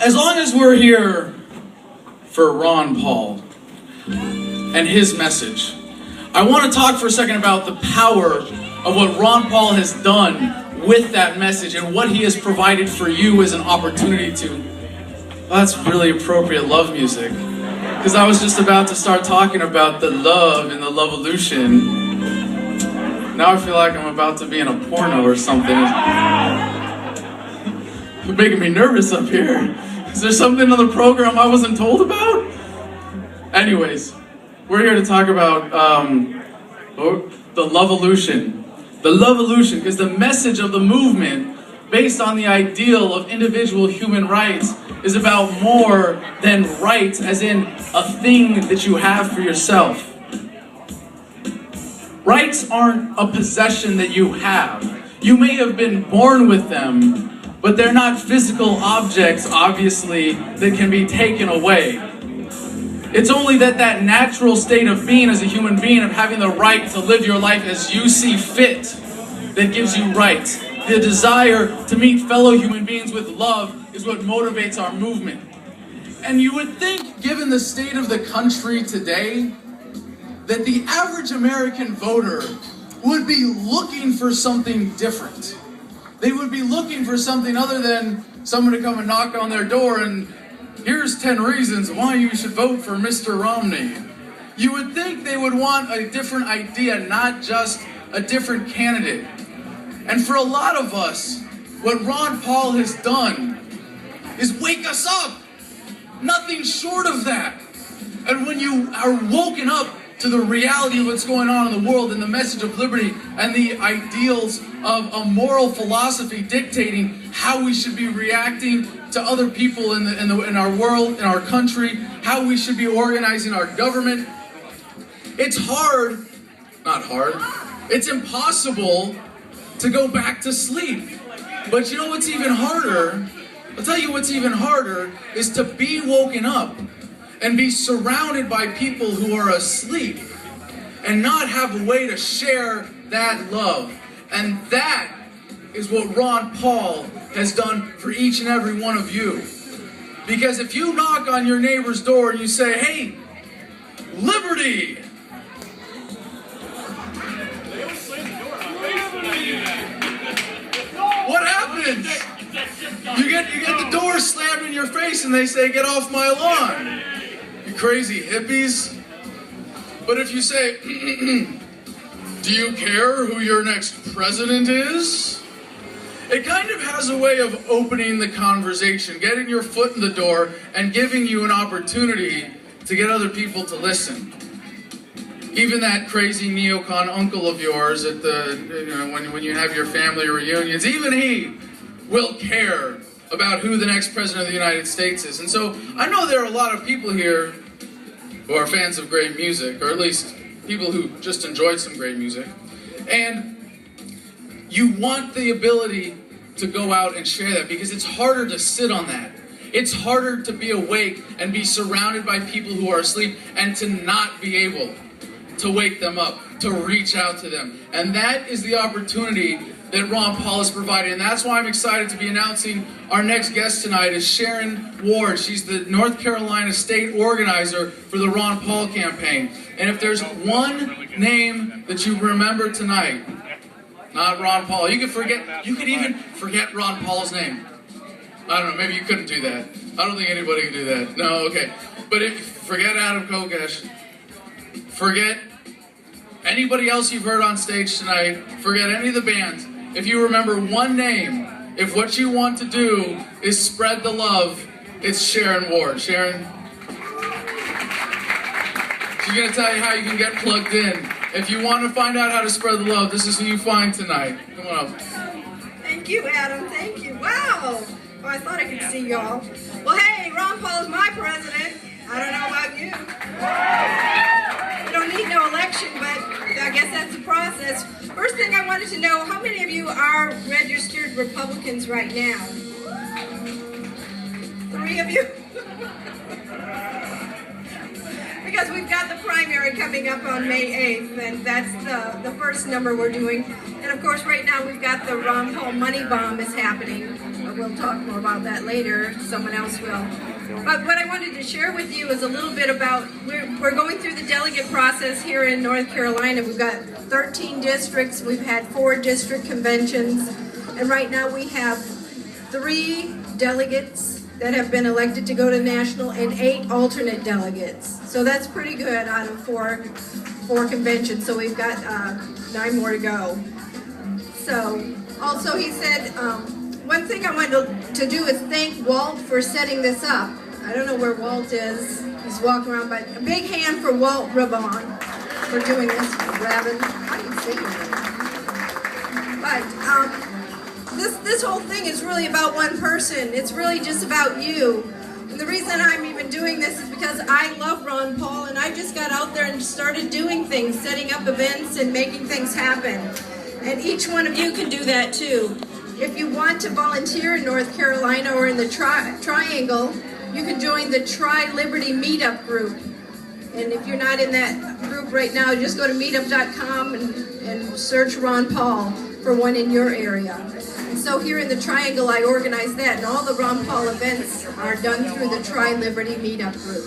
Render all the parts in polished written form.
As long as we're here for Ron Paul and his message, I want to talk for a second about the power of what Ron Paul has done with that message and what he has provided for you as an opportunity to. Well, that's really appropriate love music, because I was just about to start talking about the love and the love-evolution. Now I feel like I'm about to be in a porno or something. You're making me nervous up here. Is there something on the program I wasn't told about? Anyways, we're here to talk about the love-evolution. The love-evolution, because the message of the movement, based on the ideal of individual human rights, is about more than rights, as in a thing that you have for yourself. Rights aren't a possession that you have. You may have been born with them, but they're not physical objects, obviously, that can be taken away. It's only that natural state of being as a human being, of having the right to live your life as you see fit, that gives you rights. The desire to meet fellow human beings with love is what motivates our movement. And you would think, given the state of the country today, that the average American voter would be looking for something different. They would be looking for something other than someone to come and knock on their door and here's 10 reasons why you should vote for Mr. Romney. You would think they would want a different idea, not just a different candidate. And for a lot of us, what Ron Paul has done is wake us up. Nothing short of that. And when you are woken up to the reality of what's going on in the world and the message of liberty and the ideals of a moral philosophy dictating how we should be reacting to other people in our world, in our country, how we should be organizing our government, it's it's impossible to go back to sleep. But you know what's even harder? I'll tell you what's even harder is to be woken up and be surrounded by people who are asleep and not have a way to share that love. And that is what Ron Paul has done for each and every one of you. Because if you knock on your neighbor's door and you say, hey, liberty! What happens? You get the door slammed in your face and they say, get off my lawn. You crazy hippies. But if you say, do you care who your next president is? It kind of has a way of opening the conversation, getting your foot in the door and giving you an opportunity to get other people to listen. Even that crazy neocon uncle of yours at when you have your family reunions, even he will care about who the next president of the United States is. And so I know there are a lot of people here who are fans of great music, or at least people who just enjoyed some great music. And you want the ability to go out and share that, because it's harder to sit on that. It's harder to be awake and be surrounded by people who are asleep and to not be able to wake them up, to reach out to them. And that is the opportunity that Ron Paul is providing. And that's why I'm excited to be announcing our next guest tonight is Sharon Ward. She's the North Carolina state organizer for the Ron Paul campaign. And if there's one name that you remember tonight, not Ron Paul, you could even forget Ron Paul's name. I don't know, maybe you couldn't do that. I don't think anybody can do that. No, okay. But forget Adam Kokesh. Forget anybody else you've heard on stage tonight. Forget any of the bands. If you remember one name, if what you want to do is spread the love, it's Sharon Ward. Sharon? She's going to tell you how you can get plugged in. If you want to find out how to spread the love, this is who you find tonight. Come on up. Thank you, Adam. Thank you. Wow. Oh, I thought I could see y'all. Well, hey, Ron Paul is my president. I don't know about you. We don't need no election, but I guess that's the process. First thing I wanted to know, how many of you are registered Republicans right now? 3 of you? Because we've got the primary coming up on May 8th, and that's the first number we're doing. And of course, right now we've got the Ron Paul money bomb is happening. but we'll talk more about that later. Someone else will. But what I wanted to share with you is a little bit about, we're going through the delegate process here in North Carolina. We've got 13 districts. We've had 4 district conventions. And right now we have 3 delegates that have been elected to go to national and 8 alternate delegates. So that's pretty good out of 4 conventions. So we've got 9 more to go. So also he said, one thing I wanted to do is thank Walt for setting this up. I don't know where Walt is. He's walking around, but a big hand for Walt Rabon for doing this. Rabin, I didn't say your name. But this whole thing is really about one person. It's really just about you. And the reason I'm even doing this is because I love Ron Paul, and I just got out there and started doing things, setting up events and making things happen. And each one of you can do that too. If you want to volunteer in North Carolina or in the Triangle, you can join the Tri-Liberty Meetup group. And if you're not in that group right now, just go to meetup.com and search Ron Paul for one in your area. And so here in the Triangle, I organize that, and all the Ron Paul events are done through the Tri-Liberty Meetup group.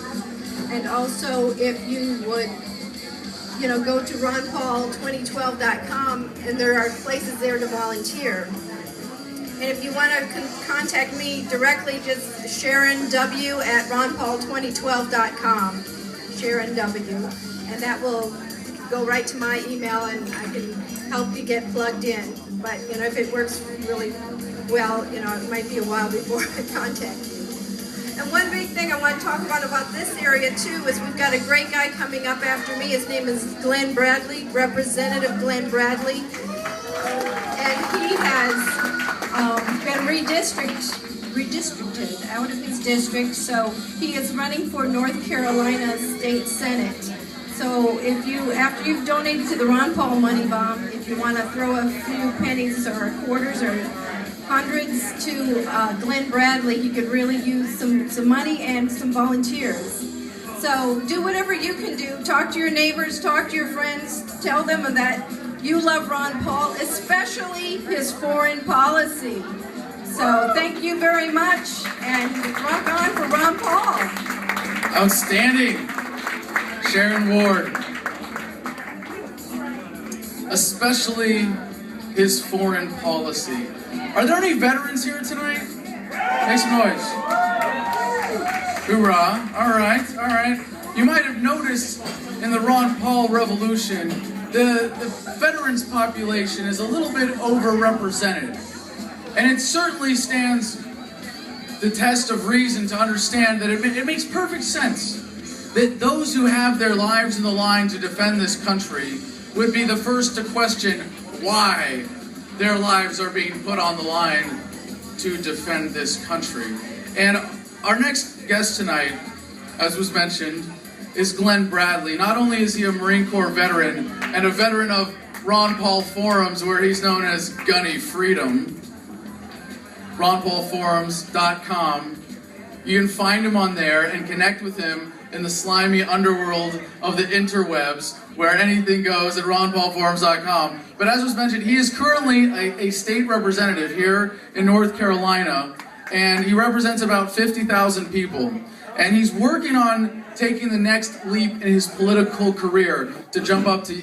And also, if you would, go to ronpaul2012.com, and there are places there to volunteer. And if you want to contact me directly, just Sharon W at ronpaul2012.com. Sharon W. And that will go right to my email, and I can help you get plugged in. But, if it works really well, it might be a while before I contact you. And one big thing I want to talk about this area, too, is we've got a great guy coming up after me. His name is Glen Bradley, Representative Glen Bradley. And he has been redistricted out of his district, so he is running for North Carolina State Senate. So after you've donated to the Ron Paul Money Bomb, if you want to throw a few pennies or quarters or hundreds to Glen Bradley, he could really use some money and some volunteers. So do whatever you can do. Talk to your neighbors, talk to your friends, tell them that you love Ron Paul, especially his foreign policy. So thank you very much, and rock on for Ron Paul. Outstanding. Sharon Ward. Especially his foreign policy. Are there any veterans here tonight? Make some noise. Hoorah. All right. You might have noticed in the Ron Paul revolution, the veterans population is a little bit overrepresented. And it certainly stands the test of reason to understand that it makes perfect sense that those who have their lives in the line to defend this country would be the first to question why their lives are being put on the line to defend this country. And our next guest tonight, as was mentioned, is Glen Bradley. Not only is he a Marine Corps veteran and a veteran of Ron Paul forums, where he's known as Gunny Freedom, ronpaulforums.com. You can find him on there and connect with him in the slimy underworld of the interwebs, where anything goes at ronpaulforums.com. But as was mentioned, he is currently a state representative here in North Carolina, and he represents about 50,000 people. And he's working on taking the next leap in his political career to jump up to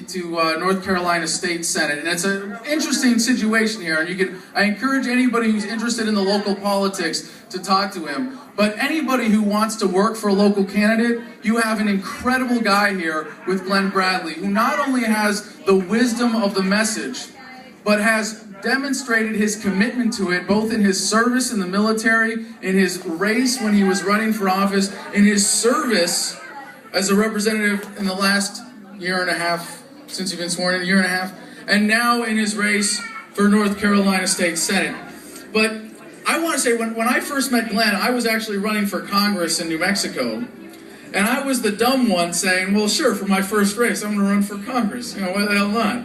North Carolina State Senate. And it's an interesting situation here, and I encourage anybody who's interested in the local politics to talk to him. But anybody who wants to work for a local candidate, you have an incredible guy here with Glen Bradley, who not only has the wisdom of the message, but has demonstrated his commitment to it, both in his service in the military, in his race when he was running for office, in his service as a representative in the last year and a half, since he's been sworn in, a year and a half, and now in his race for North Carolina State Senate. But I want to say, when I first met Glen, I was actually running for Congress in New Mexico. And I was the dumb one saying, well, sure, for my first race, I'm going to run for Congress. Why the hell not?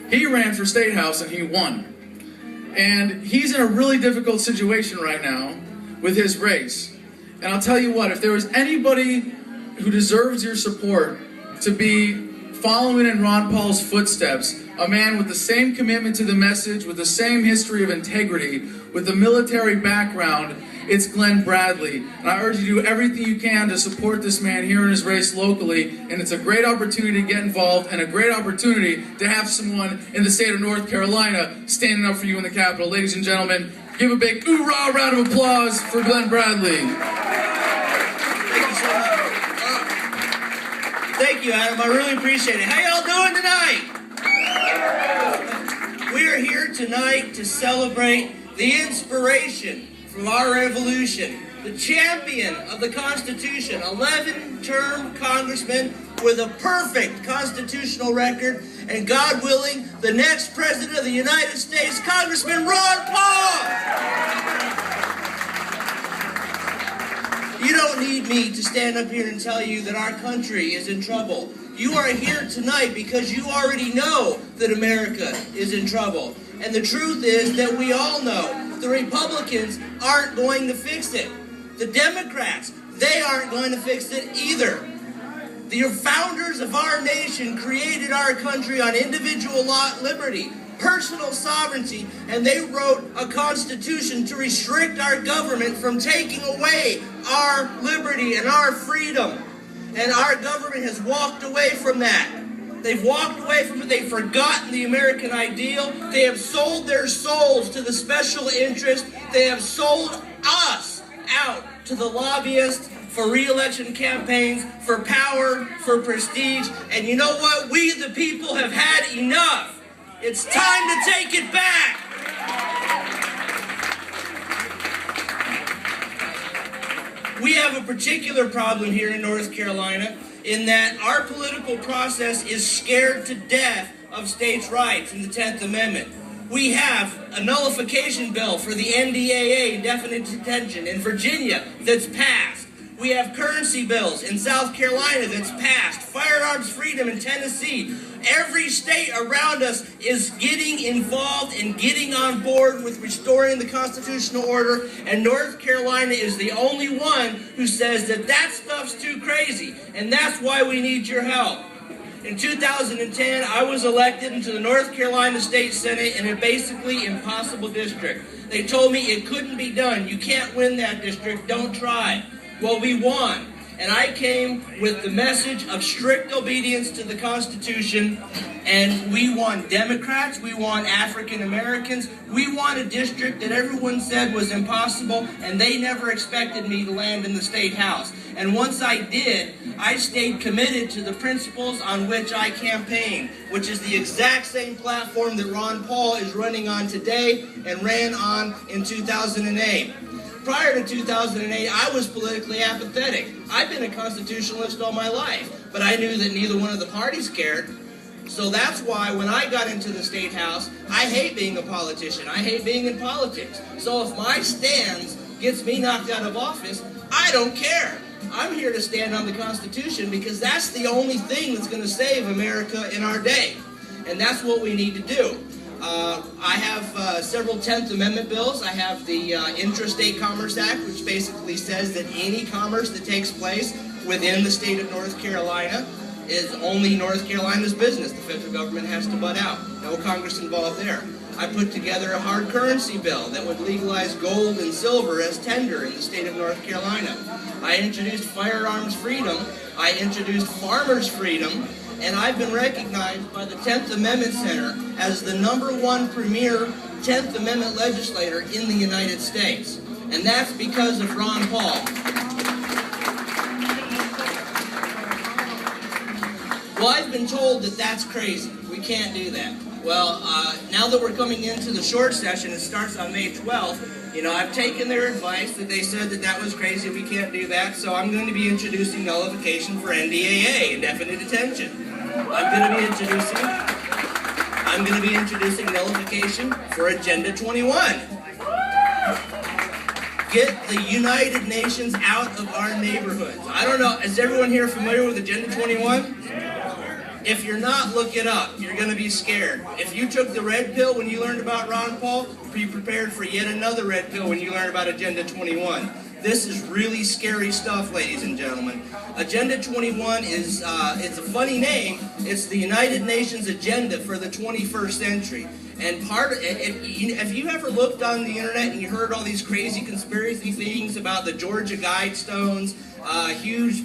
He ran for State House and he won. And he's in a really difficult situation right now with his race. And I'll tell you what, if there was anybody who deserves your support to be following in Ron Paul's footsteps a man with the same commitment to the message, with the same history of integrity, with a military background. It's Glen Bradley, and I urge you to do everything you can to support this man here in his race locally, and it's a great opportunity to get involved and a great opportunity to have someone in the state of North Carolina standing up for you in the Capitol. Ladies and gentlemen, give a big hoorah round of applause for Glen Bradley. Thank you so much. Thank you, Adam. I really appreciate it. How y'all doing tonight? We are here tonight to celebrate the inspiration from our revolution, the champion of the Constitution, 11-term congressman with a perfect constitutional record, and God willing, the next president of the United States, Congressman Ron Paul. You don't need me to stand up here and tell you that our country is in trouble. You are here tonight because you already know that America is in trouble. And the truth is that we all know the Republicans aren't going to fix it. The Democrats, they aren't going to fix it either. The founders of our nation created our country on individual liberty, personal sovereignty, and they wrote a constitution to restrict our government from taking away our liberty and our freedom. And our government has walked away from that. They've walked away from it. They've forgotten the American ideal. They have sold their souls to the special interest. They have sold us out to the lobbyists for re-election campaigns, for power, for prestige. And you know what? We, the people, have had enough. It's time to take it back. We have a particular problem here in North Carolina in that our political process is scared to death of states' rights in the 10th Amendment. We have a nullification bill for the NDAA, indefinite detention, in Virginia that's passed. We have currency bills in South Carolina that's passed. Firearms freedom in Tennessee. Every state around us is getting involved and getting on board with restoring the constitutional order, and North Carolina is the only one who says that that stuff's too crazy, and that's why we need your help. In 2010, I was elected into the North Carolina State Senate in a basically impossible district. They told me it couldn't be done. You can't win that district. Don't try. Well, we won. And I came with the message of strict obedience to the Constitution, and we won Democrats, we won African Americans, we won a district that everyone said was impossible, and they never expected me to land in the State House. And once I did, I stayed committed to the principles on which I campaigned, which is the exact same platform that Ron Paul is running on today and ran on in 2008. Prior to 2008, I was politically apathetic. I've been a constitutionalist all my life, but I knew that neither one of the parties cared. So that's why when I got into the State House, I hate being a politician. I hate being in politics. So if my stands gets me knocked out of office, I don't care. I'm here to stand on the Constitution because that's the only thing that's going to save America in our day. And that's what we need to do. I have several 10th Amendment bills. I have the Intrastate Commerce Act, which basically says that any commerce that takes place within the state of North Carolina is only North Carolina's business. The federal government has to butt out. No Congress involved there. I put together a hard currency bill that would legalize gold and silver as tender in the state of North Carolina. I introduced firearms freedom. I introduced farmers' freedom. And I've been recognized by the 10th Amendment Center as the #1 premier 10th Amendment legislator in the United States. And that's because of Ron Paul. Well, I've been told that that's crazy. We can't do that. Well, now that we're coming into the short session, it starts on May 12th, I've taken their advice that they said that that was crazy, we can't do that, so I'm going to be introducing nullification for NDAA, indefinite detention. I'm going to be introducing nullification for Agenda 21. Get the United Nations out of our neighborhoods. I don't know, is everyone here familiar with Agenda 21? If you're not, look it up. You're going to be scared. If you took the red pill when you learned about Ron Paul, be prepared for yet another red pill when you learn about Agenda 21. This is really scary stuff, ladies and gentlemen. Agenda 21 is, it's a funny name. It's the United Nations Agenda for the 21st century. And if you ever looked on the internet and you heard all these crazy conspiracy things about the Georgia Guidestones, huge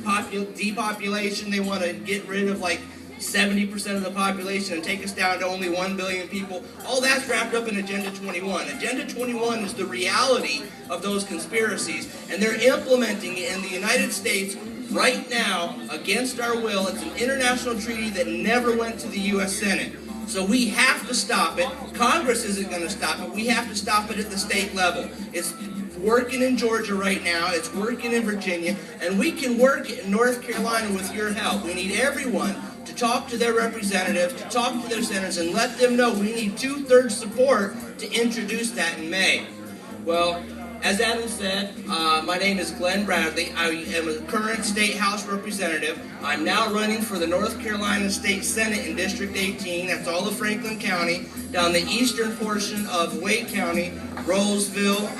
depopulation, they want to get rid of like 70% of the population and take us down to only 1 billion people. All that's wrapped up in Agenda 21. Agenda 21 is the reality of those conspiracies, and they're implementing it in the United States right now against our will. It's an international treaty that never went to the U.S. Senate. So we have to stop it. Congress isn't going to stop it. We have to stop it at the state level. It's working in Georgia right now. It's working in Virginia. And we can work it in North Carolina with your help. We need everyone to talk to their representatives, to talk to their senators, and let them know we need 2/3 support to introduce that in May. Well, as Adam said, my name is Glen Bradley. I am a current state house representative. I'm now running for the North Carolina State Senate in District 18. That's all of Franklin County, down the eastern portion of Wake County, Rolesville,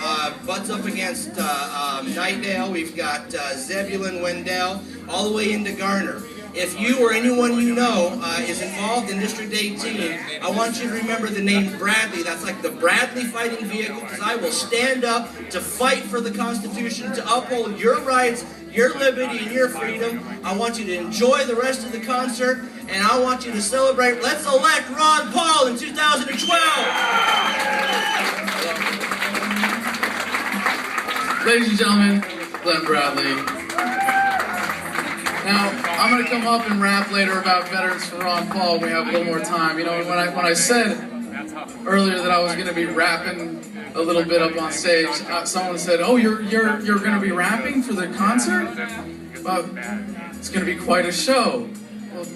butts up against Nightdale. We've got Zebulon, Wendell, all the way into Garner. If you or anyone you know is involved in District 18, I want you to remember the name Bradley. That's like the Bradley fighting vehicle, because I will stand up to fight for the Constitution, to uphold your rights, your liberty, and your freedom. I want you to enjoy the rest of the concert, and I want you to celebrate. Let's elect Ron Paul in 2012! Ladies and gentlemen, Glen Bradley. Now, I'm going to come up and rap later about Veterans for Ron Paul. We have a little more time. You know, when I said earlier that I was going to be rapping a little bit up on stage, someone said, "Oh, you're going to be rapping for the concert? Well, it's going to be quite a show." Well,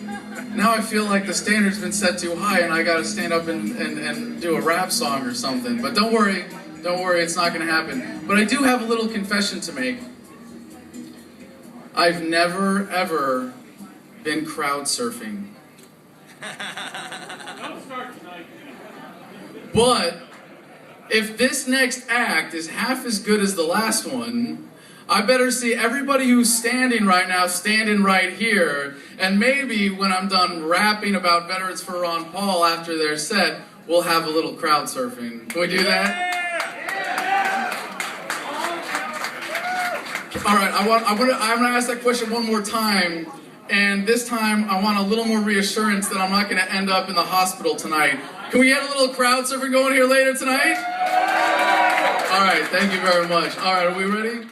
now I feel like the standard's been set too high, and I got to stand up and do a rap song or something. But don't worry, it's not going to happen. But I do have a little confession to make. I've never, ever been crowd surfing. But if this next act is half as good as the last one, I better see everybody who's standing right now standing right here, and maybe when I'm done rapping about Veterans for Ron Paul after their set, we'll have a little crowd surfing. Can we do that? All right, I'm gonna ask that question one more time, and this time I want a little more reassurance that I'm not gonna end up in the hospital tonight. Can we get a little crowd surfing going here later tonight? All right, thank you very much. All right, are we ready?